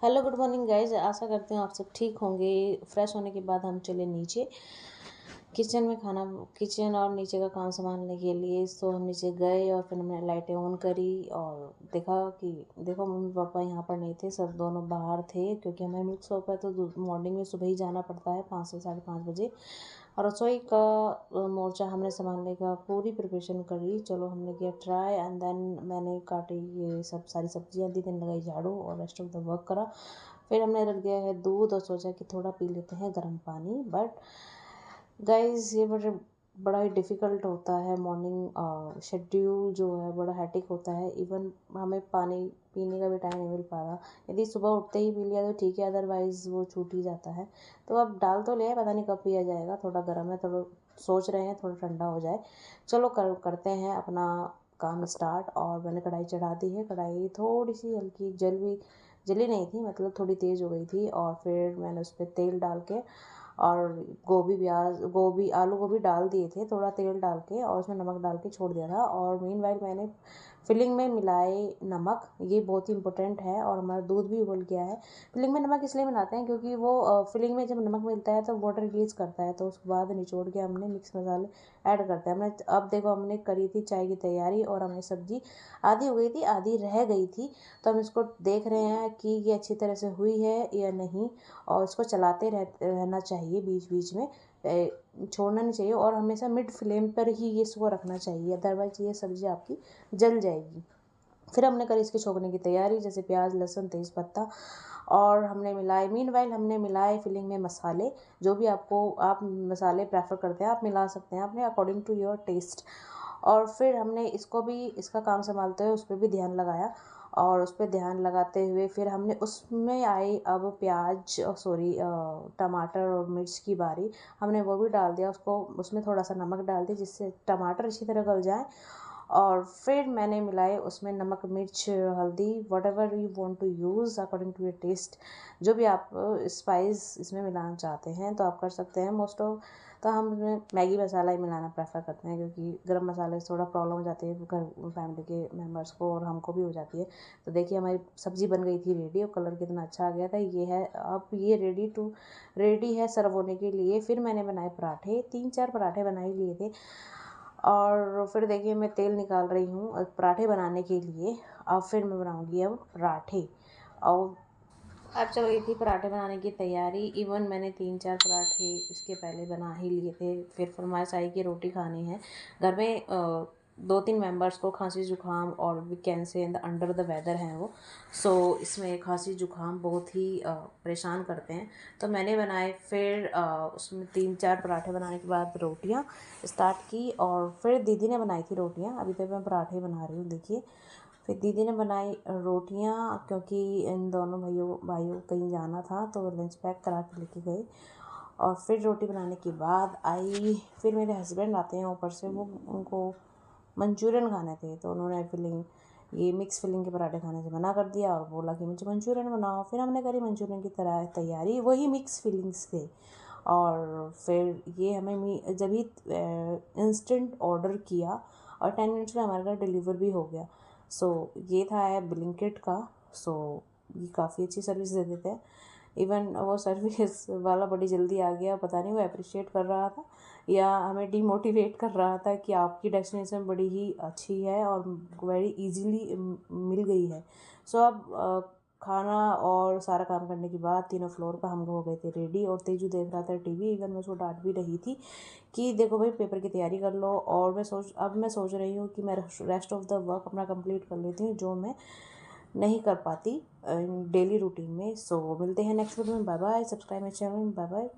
Hello good morning guys, आशा करते हैं आप सब ठीक होंगे। फ्रेश होने के बाद हम चले नीचे किचन में किचन और नीचे का काम संभालने के लिए। सो हम नीचे गए और फिर हमने लाइटें ऑन करी और देखो मम्मी पापा यहाँ पर नहीं थे, सब दोनों बाहर थे क्योंकि हमें मिल्क शॉप है तो मॉर्निंग में सुबह ही जाना पड़ता है 5 से 5:30 बजे। और रसोई का मोर्चा हमने संभालने का पूरी प्रिपरेशन करी। चलो हमने किया ट्राई एंड देन मैंने काटी ये सब सारी सब्जियां, दीदी ने लगाई झाड़ू और रेस्ट ऑफ द वर्क करा। फिर हमने रख दिया है दूध और सोचा कि थोड़ा पी लेते हैं गर्म पानी। बट गाइस ये बड़ा ही डिफ़िकल्ट होता है। मॉर्निंग शेड्यूल जो है बड़ा हैटिक होता है। इवन हमें पानी पीने का भी टाइम नहीं मिल पा रहा। यदि सुबह उठते ही पी लिया तो ठीक है, अदरवाइज़ वो छूट ही जाता है। तो अब डाल तो लिया, पता नहीं कब पिया जाएगा। थोड़ा गर्म है, थोड़ा सोच रहे हैं थोड़ा ठंडा हो जाए। चलो करते हैं अपना काम स्टार्ट। और मैंने कढ़ाई चढ़ा दी है। कढ़ाई थोड़ी सी हल्की जली नहीं थी, मतलब थोड़ी तेज़ हो गई थी। और फिर मैंने उस पर तेल डाल के और गोभी आलू गोभी डाल दिए थे, थोड़ा तेल डाल के और उसमें नमक डाल के छोड़ दिया था। और मीनवाइल मैंने फिलिंग में मिलाए नमक, ये बहुत ही इंपॉर्टेंट है। और हमारा दूध भी उबल गया है। फिलिंग में नमक इसलिए मिलाते हैं क्योंकि वो फिलिंग में जब नमक मिलता है तो वाटर रिलीज करता है, तो उसके बाद निचोड़ के हमने मिक्स मसाले ऐड करते हैं। हमने अब देखो हमने करी थी चाय की तैयारी और हमें सब्जी आधी हो गई थी, आधी रह गई थी। तो हम इसको देख रहे हैं कि ये अच्छी तरह से हुई है या नहीं। और इसको चलाते रहना चाहिए, बीच बीच में छोड़ना नहीं चाहिए और हमेशा मिड फ्लेम पर ही ये इसको रखना चाहिए, अदरवाइज ये सब्ज़ी आपकी जल जाएगी। फिर हमने करी इसके छोंकने की तैयारी, जैसे प्याज लहसुन तेज़ पत्ता और हमने मिलाए। मीनवाइल हमने मिलाए फिलिंग में मसाले, जो भी आप मसाले प्रेफर करते हैं आप मिला सकते हैं अपने अकॉर्डिंग टू योर टेस्ट। और फिर हमने इसका काम संभालते हुए उस पर भी ध्यान लगाया। और उस पर ध्यान लगाते हुए फिर हमने उसमें आई अब टमाटर और मिर्च की बारी। हमने वो भी डाल दिया, उसमें थोड़ा सा नमक डाल दिया जिससे टमाटर अच्छी तरह गल जाए। और फिर मैंने मिलाए उसमें नमक मिर्च हल्दी, whatever you want to use according to your taste. जो भी आप स्पाइस इसमें मिलाना चाहते हैं तो आप कर सकते हैं। मोस्ट ऑफ तो हम इसमें मैगी मसाला ही मिलाना प्रेफर करते हैं क्योंकि गरम मसाले से थोड़ा प्रॉब्लम हो जाती है घर फैमिली के मेम्बर्स को और हमको भी हो जाती है। तो देखिए हमारी सब्ज़ी बन गई थी रेडी और कलर कितना अच्छा आ गया था। ये है अब ये रेडी है सर्व होने के लिए। फिर मैंने बनाए पराठे, 3-4 पराठे बना ही लिए थे। और फिर देखिए मैं तेल निकाल रही हूँ पराठे बनाने के लिए। अब फिर मैं बनाऊँगी अब पराठे। और अब चल रही थी पराठे बनाने की तैयारी। इवन मैंने 3-4 पराठे इसके पहले बना ही लिए थे। फिर फरमाइश आई कि रोटी खानी है। घर में 2-3 मेंबर्स को खांसी जुकाम और we can say under the weather हैं वो। सो इसमें खांसी जुकाम बहुत ही परेशान करते हैं। तो मैंने बनाए। फिर उसमें 3-4 पराठे बनाने के बाद रोटियां स्टार्ट की और फिर दीदी ने बनाई थी रोटियां। अभी तक मैं पराठे बना रही हूँ देखिए। फिर दीदी ने बनाई रोटियां क्योंकि इन दोनों भाइयों कहीं जाना था तो लंच पैक करा के लेके गए। और फिर रोटी बनाने के बाद आई, फिर मेरे हस्बैंड आते हैं ऊपर से, वो उनको मंचूरियन खाने थे तो उन्होंने ये मिक्स फिलिंग के पराठे खाने से मना कर दिया और बोला कि मुझे मंचूरियन बनाओ। फिर हमने करी मंचूरियन की तरह तैयारी, वही मिक्स फिलिंग्स थे। और फिर ये हमें जब ही इंस्टेंट ऑर्डर किया और 10 मिनट्स में हमारे घर डिलीवर भी हो गया। सो ये था है ब्लिंकिट का। सो ये काफ़ी अच्छी सर्विस दे देते हैं। इवन वो सर्विस वाला बड़ी जल्दी आ गया, पता नहीं वो अप्रिशिएट कर रहा था या हमें डिमोटिवेट कर रहा था कि आपकी डेस्टिनेशन बड़ी ही अच्छी है और वेरी इजीली मिल गई है। सो अब खाना और सारा काम करने के बाद तीनों फ्लोर पर हम लोग हो गए थे रेडी। और तेजू देख रहा था टीवी। इवन मैं उसको डांट भी रही थी कि देखो भाई पेपर की तैयारी कर लो। और मैं सोच रही हूँ कि मैं रेस्ट ऑफ द वर्क अपना कंप्लीट कर लेती हूँ जो मैं नहीं कर पाती डेली रूटीन में। सो मिलते हैं नेक्स्ट वीडियो में। Bye bye. Subscribe my channel. Bye bye.